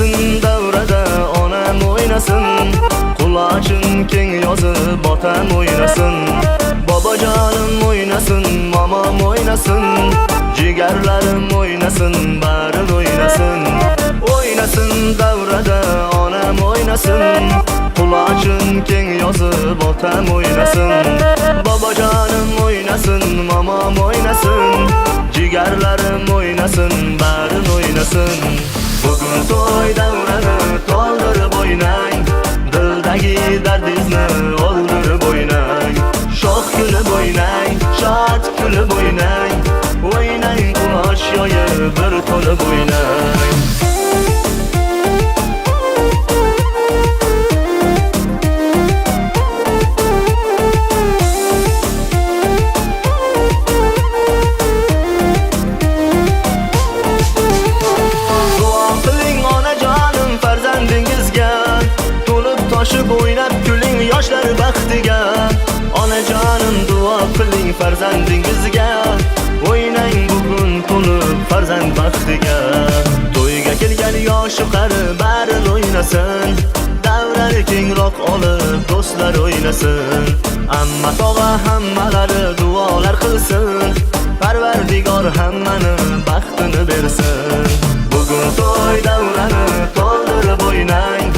O'ynasin davrada onam o'ynasin, qulochim keng yozib otam o'ynasin. Bobojonim o'ynasin, momom o'ynasin, jigarlarim o'ynasin, barim o'ynasin. O'ynasin davrada onam o'ynasin, qulochim keng yozib otam o'ynasin. Bobojonim o'ynasin, momom o'ynasin, jigarlarim o'ynasin, barim o'ynasin. Bugun to'y davrani to'ldirib o'ynang, dildagi dardingizni o'ldirib o'ynang. Shoh kulib o'ynang, shod kulib o'ynang, o'ynang quloch yoyib bir to'lib o'ynang. Toshib o'ynab kuling yoshlar baxtiga, onajonim duo qiling farzandingizga. O'ynang bugun to'lib farzand baxtiga. To'yga kelgan yoshi qari barin o'ynasin, davrani kengroq olib do'stlar o'ynasin. Amma tog'a hammalari duolar qilsin, Parvardigor hammani baxtini bersin. Bugun to'y davrani to'ldirib o'ynang,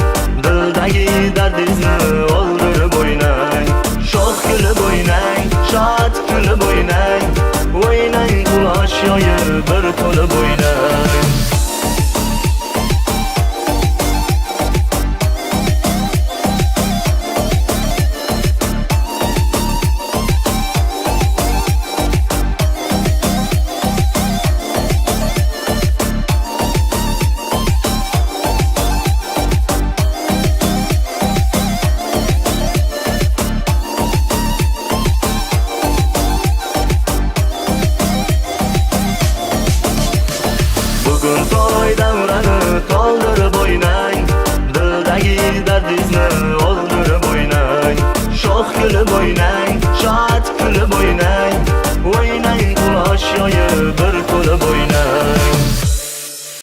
dildagi dardingizni o'ldirib o'ynang. Shoh kulib o'ynang, shod kulib o'ynang, o'ynang quloch yoyib bir to'lib o'ynang. Bugun to'y davrani to'ldirib o'ynang, dildagi dardingizni o'ldirib o'ynang. Shoh kulib o'ynang,